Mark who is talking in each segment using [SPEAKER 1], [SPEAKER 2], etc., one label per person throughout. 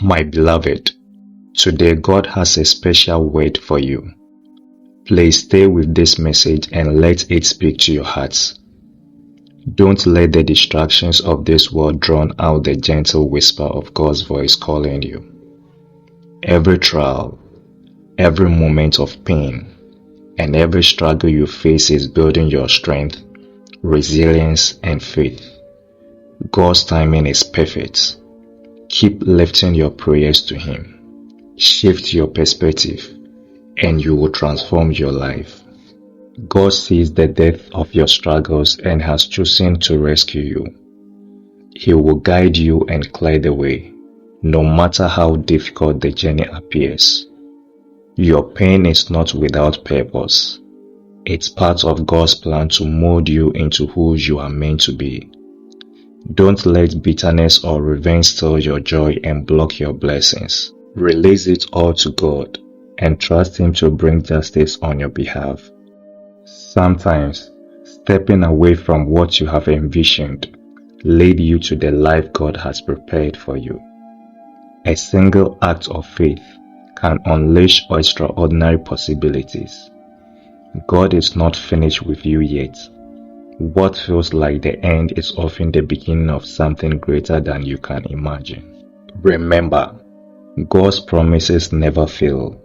[SPEAKER 1] My beloved, today God has a special word for you. Please stay with this message and let it speak to your hearts. Don't let the distractions of this world drown out the gentle whisper of God's voice calling you. Every trial, every moment of pain, and every struggle you face is building your strength, resilience, and faith. God's timing is perfect. Keep lifting your prayers to Him. Shift your perspective, and you will transform your life. God sees the depth of your struggles and has chosen to rescue you. He will guide you and clear the way, no matter how difficult the journey appears. Your pain is not without purpose. It's part of God's plan to mold you into who you are meant to be. Don't let bitterness or revenge steal your joy and block your blessings. Release it all to God and trust Him to bring justice on your behalf. Sometimes, stepping away from what you have envisioned leads you to the life God has prepared for you. A single act of faith can unleash extraordinary possibilities. God is not finished with you yet. What feels like the end is often the beginning of something greater than you can imagine. Remember, God's promises never fail.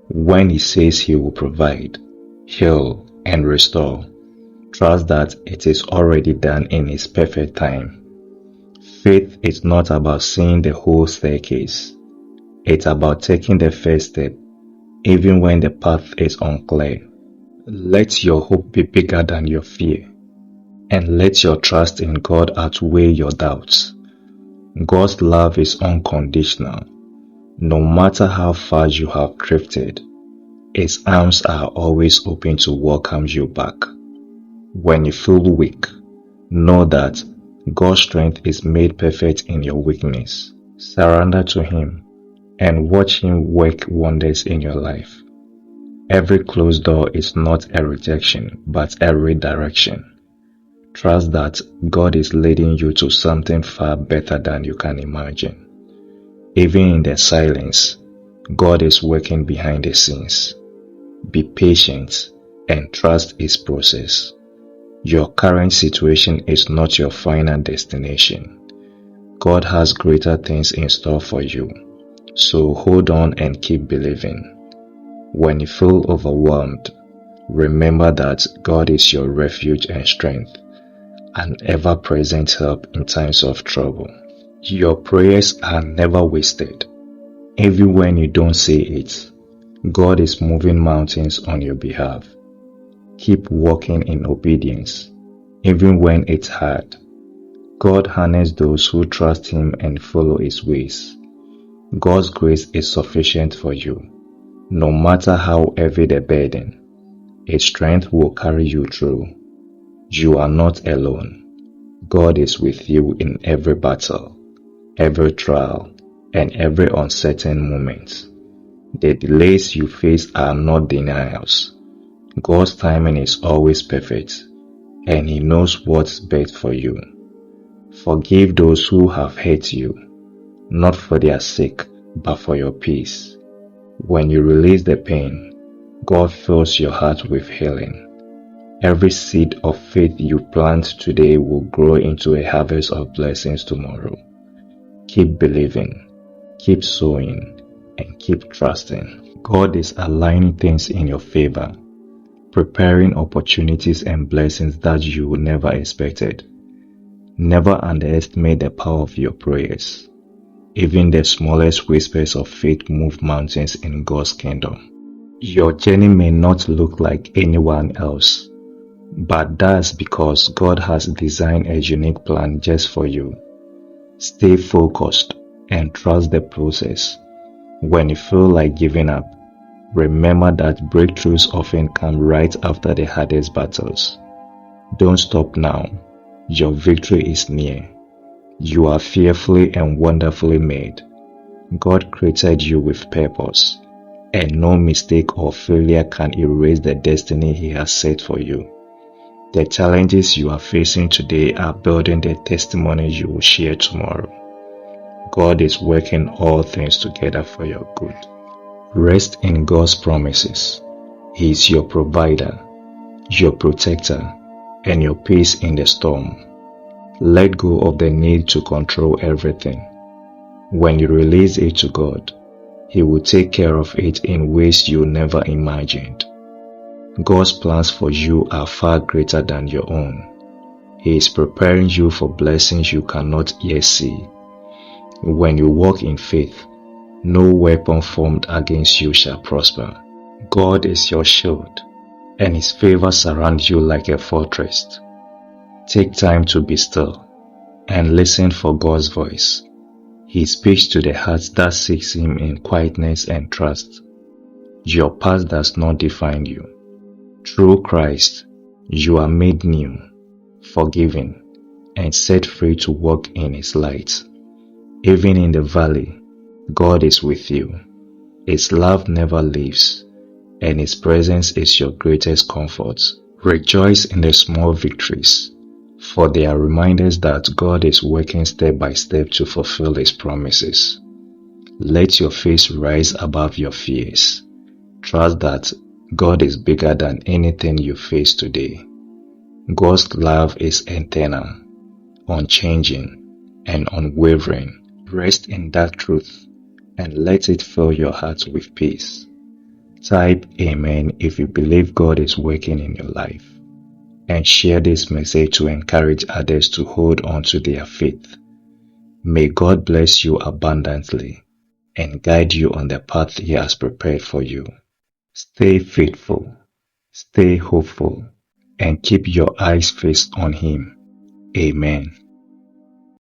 [SPEAKER 1] When He says He will provide, heal, and restore, trust that it is already done in His perfect time. Faith is not about seeing the whole staircase. It's about taking the first step, even when the path is unclear. Let your hope be bigger than your fear, and let your trust in God outweigh your doubts. God's love is unconditional. No matter how far you have drifted, His arms are always open to welcome you back. When you feel weak, know that God's strength is made perfect in your weakness. Surrender to Him and watch Him work wonders in your life. Every closed door is not a rejection, but a redirection. Trust that God is leading you to something far better than you can imagine. Even in the silence, God is working behind the scenes. Be patient and trust His process. Your current situation is not your final destination. God has greater things in store for you, so hold on and keep believing. When you feel overwhelmed, remember that God is your refuge and strength, an ever-present help in times of trouble. Your prayers are never wasted. Even when you don't see it, God is moving mountains on your behalf. Keep walking in obedience, even when it's hard. God honors those who trust Him and follow His ways. God's grace is sufficient for you. No matter how heavy the burden, His strength will carry you through. You are not alone. God is with you in every battle, every trial, and every uncertain moment. The delays you face are not denials. God's timing is always perfect, and He knows what's best for you. Forgive those who have hurt you, not for their sake, but for your peace. When you release the pain, God fills your heart with healing. Every seed of faith you plant today will grow into a harvest of blessings tomorrow. Keep believing, keep sowing, and keep trusting. God is aligning things in your favor, preparing opportunities and blessings that you never expected. Never underestimate the power of your prayers. Even the smallest whispers of faith move mountains in God's kingdom. Your journey may not look like anyone else, but that's because God has designed a unique plan just for you. Stay focused and trust the process. When you feel like giving up, remember that breakthroughs often come right after the hardest battles. Don't stop now. Your victory is near. You are fearfully and wonderfully made. God created you with purpose, and no mistake or failure can erase the destiny He has set for you. The challenges you are facing today are building the testimony you will share tomorrow. God is working all things together for your good. Rest in God's promises. He is your provider, your protector, and your peace in the storm. Let go of the need to control everything. When you release it to God, He will take care of it in ways you never imagined. God's plans for you are far greater than your own. He is preparing you for blessings you cannot yet see. When you walk in faith, no weapon formed against you shall prosper. God is your shield, and His favor surrounds you like a fortress. Take time to be still and listen for God's voice. He speaks to the heart that seeks Him in quietness and trust. Your past does not define you. Through Christ, you are made new, forgiven, and set free to walk in His light. Even in the valley, God is with you. His love never leaves, and His presence is your greatest comfort. Rejoice in the small victories, for they are reminders that God is working step by step to fulfill His promises. Let your face rise above your fears. Trust that God is bigger than anything you face today. God's love is eternal, unchanging, and unwavering. Rest in that truth and let it fill your heart with peace. Type Amen if you believe God is working in your life, and share this message to encourage others to hold on to their faith. May God bless you abundantly and guide you on the path He has prepared for you. Stay faithful, stay hopeful, and keep your eyes fixed on Him. Amen.